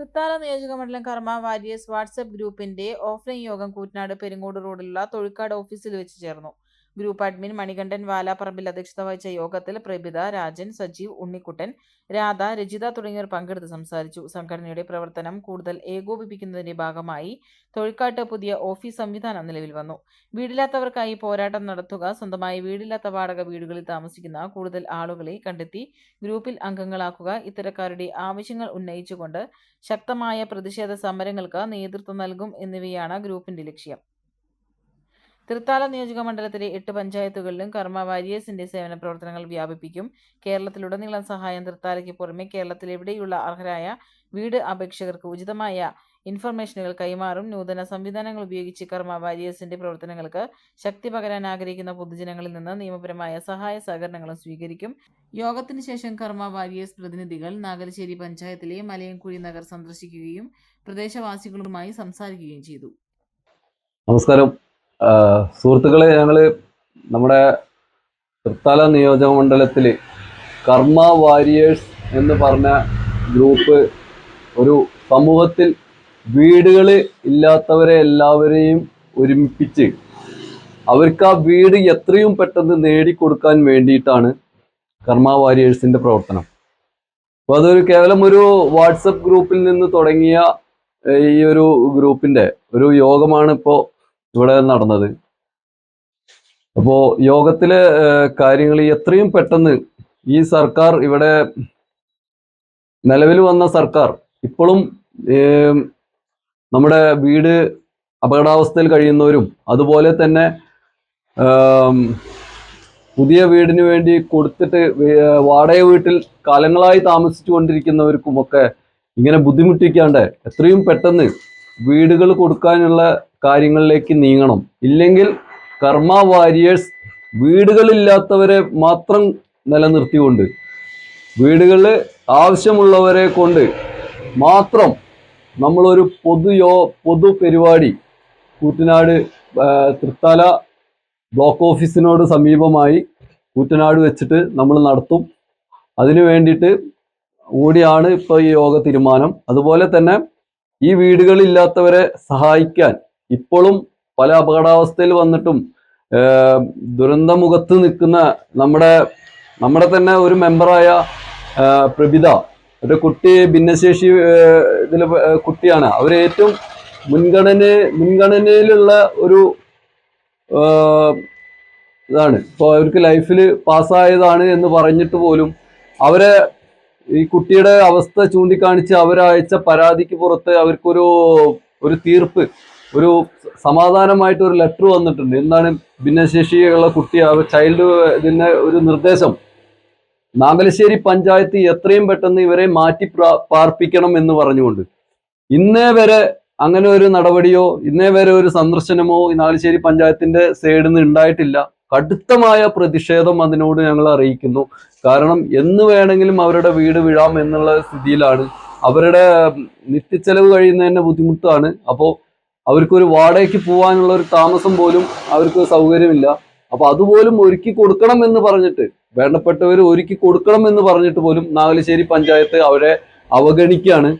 തൃത്താല നിയോജകമണ്ഡലം കർമ്മ warriors WhatsApp ഗ്രൂപ്പിന്റെ ഓഫ്ലൈൻ യോഗം കൂറ്റനാട് പെരിങ്ങോട് റോഡിലുള്ള തൊഴിക്കാട് ഓഫീസിൽ വെച്ച് ചേർന്നു. ഗ്രൂപ്പ് അഡ്മിൻ മണികണ്ഠൻ വാലാപ്പറമ്പിൽ അധ്യക്ഷത വഹിച്ച യോഗത്തിൽ പ്രഭിത, രാജൻ, സജീവ്, ഉണ്ണിക്കുട്ടൻ, രാധ, രജിത തുടങ്ങിയവർ പങ്കെടുത്ത് സംസാരിച്ചു. സംഘടനയുടെ പ്രവർത്തനം കൂടുതൽ ഏകോപിപ്പിക്കുന്നതിന്റെ ഭാഗമായി തൊഴിക്കാട്ട് പുതിയ ഓഫീസ് സംവിധാനം നിലവിൽ വന്നു. വീടില്ലാത്തവർക്കായി പോരാട്ടം നടത്തുക, സ്വന്തമായി വീടില്ലാത്ത വാടക വീടുകളിൽ താമസിക്കുന്ന കൂടുതൽ ആളുകളെ കണ്ടെത്തി ഗ്രൂപ്പിൽ അംഗങ്ങളാക്കുക, ഇത്തരക്കാരുടെ ആവശ്യങ്ങൾ ഉന്നയിച്ചുകൊണ്ട് ശക്തമായ പ്രതിഷേധ സമരങ്ങൾക്ക് നേതൃത്വം നൽകും എന്നിവയാണ് ഗ്രൂപ്പിന്റെ ലക്ഷ്യം. തൃത്താല നിയോജകമണ്ഡലത്തിലെ 8 പഞ്ചായത്തുകളിലും കർമ്മ വാരിയേഴ്സിന്റെ സേവന പ്രവർത്തനങ്ങൾ വ്യാപിപ്പിക്കും. കേരളത്തിലുടനീളം സഹായം തൃത്താലയ്ക്ക് പുറമെ കേരളത്തിലെവിടെയുള്ള അർഹരായ വീട് അപേക്ഷകർക്ക് ഉചിതമായ ഇൻഫർമേഷനുകൾ കൈമാറും. നൂതന സംവിധാനങ്ങൾ ഉപയോഗിച്ച് കർമ്മ വാരിയേഴ്സിന്റെ പ്രവർത്തനങ്ങൾക്ക് ശക്തി പകരാൻ ആഗ്രഹിക്കുന്ന പൊതുജനങ്ങളിൽ നിന്ന് നിയമപരമായ സഹായ സഹകരണങ്ങളും സ്വീകരിക്കും. യോഗത്തിന് ശേഷം കർമ്മ വാരിയേഴ്സ് പ്രതിനിധികൾ നാഗലശ്ശേരി പഞ്ചായത്തിലെ മലയൻകുഴി നഗർ സന്ദർശിക്കുകയും പ്രദേശവാസികളുമായി സംസാരിക്കുകയും ചെയ്തു. നമസ്കാരം സുഹൃത്തുക്കളെ, ഞങ്ങള് നമ്മുടെ തൃത്താല നിയോജകമണ്ഡലത്തിൽ കർമ്മ വാരിയേഴ്സ് എന്ന് പറഞ്ഞ ഗ്രൂപ്പ് ഒരു സമൂഹത്തിൽ വീടുകൾ ഇല്ലാത്തവരെ എല്ലാവരെയും ഒരുമിപ്പിച്ച് അവർക്ക് ആ വീട് എത്രയും പെട്ടെന്ന് നേടിക്കൊടുക്കാൻ വേണ്ടിയിട്ടാണ് കർമ്മ വാരിയേഴ്സിന്റെ പ്രവർത്തനം. അപ്പോൾ അതൊരു കേവലം ഒരു വാട്സപ്പ് ഗ്രൂപ്പിൽ നിന്ന് തുടങ്ങിയ ഈ ഒരു ഗ്രൂപ്പിന്റെ ഒരു യോഗമാണ് ഇപ്പോൾ ഇവിടെ നടന്നത്. അപ്പോൾ യോഗത്തിലെ കാര്യങ്ങൾ എത്രയും പെട്ടെന്ന് ഈ സർക്കാർ, ഇവിടെ നിലവിൽ വന്ന സർക്കാർ ഇപ്പോഴും നമ്മുടെ വീട് അപകടാവസ്ഥയിൽ കഴിയുന്നവരും അതുപോലെ തന്നെ പുതിയ വീടിന് വേണ്ടി കൊടുത്തിട്ട് വാടക വീട്ടിൽ കാലങ്ങളായി താമസിച്ചു കൊണ്ടിരിക്കുന്നവർക്കുമൊക്കെ ഇങ്ങനെ ബുദ്ധിമുട്ടിക്കാണ്ട് എത്രയും പെട്ടെന്ന് വീടുകൾ കൊടുക്കാനുള്ള കാര്യങ്ങളിലേക്ക് നീങ്ങണം. ഇല്ലെങ്കിൽ കർമ്മ വാരിയേഴ്സ് വീടുകളില്ലാത്തവരെ മാത്രം നിലനിർത്തിക്കൊണ്ട് വീടുകളിൽ ആവശ്യമുള്ളവരെ കൊണ്ട് മാത്രം നമ്മളൊരു പൊതു പരിപാടി കൂറ്റനാട് തൃത്താല ബ്ലോക്ക് ഓഫീസിനോട് സമീപമായി കൂറ്റനാട് വെച്ചിട്ട് നമ്മൾ നടത്തും. അതിനു വേണ്ടിയിട്ട് കൂടിയാണ് ഇപ്പോൾ ഈ യോഗ തീരുമാനം. അതുപോലെ തന്നെ ഈ വീടുകളില്ലാത്തവരെ സഹായിക്കാൻ ഇപ്പോഴും പല അപകടാവസ്ഥയിൽ വന്നിട്ടും ദുരന്തമുഖത്ത് നിൽക്കുന്ന നമ്മുടെ തന്നെ ഒരു മെമ്പറായ പ്രഭിത, ഒരു കുട്ടി ഭിന്നശേഷി ഇതിൽ കുട്ടിയാണ്. അവർ ഏറ്റവും മുൻഗണനയിലുള്ള ഒരു ഇതാണ്. ഇപ്പോൾ അവർക്ക് ലൈഫിൽ പാസ്സായതാണ് എന്ന് പറഞ്ഞിട്ട് പോലും അവരെ ഈ കുട്ടിയുടെ അവസ്ഥ ചൂണ്ടിക്കാണിച്ച് അവരയച്ച പരാതിക്ക് പുറത്ത് അവർക്കൊരു തീർപ്പ്, ഒരു സമാധാനമായിട്ട് ഒരു ലെറ്റർ വന്നിട്ടുണ്ട്. എന്താണ് ഭിന്നശേഷിയുള്ള കുട്ടി ചൈൽഡ് ഇതിന്റെ ഒരു നിർദ്ദേശം, നാഗലശ്ശേരി പഞ്ചായത്ത് എത്രയും പെട്ടെന്ന് ഇവരെ മാറ്റി പാർപ്പിക്കണം എന്ന് പറഞ്ഞുകൊണ്ട്. ഇന്നേ വരെ അങ്ങനെ ഒരു നടപടിയോ ഇന്നേ വരെ ഒരു സന്ദർശനമോ നാഗലശ്ശേരി പഞ്ചായത്തിന്റെ സൈഡിൽ നിന്ന് ഉണ്ടായിട്ടില്ല. കടുത്തമായ പ്രതിഷേധം അതിനോട് ഞങ്ങൾ അറിയിക്കുന്നു. കാരണം എന്ന് വേണമെങ്കിലും അവരുടെ വീട് വീഴാം എന്നുള്ള സ്ഥിതിയിലാണ്. അവരുടെ നിത്യച്ചെലവ് കഴിയുന്നതിന്റെ ബുദ്ധിമുട്ടാണ്. അപ്പോൾ അവർക്കൊരു വാടകയ്ക്ക് പോകാനുള്ള ഒരു താമസം പോലും അവർക്ക് സൗകര്യമില്ല. അപ്പൊ അതുപോലും ഒരുക്കി കൊടുക്കണം എന്ന് പറഞ്ഞിട്ട്, വേണ്ടപ്പെട്ടവർ ഒരുക്കി കൊടുക്കണം എന്ന് പറഞ്ഞിട്ട് പോലും നാഗലശ്ശേരി പഞ്ചായത്ത് അവരെ അവഗണിക്കുകയാണ്.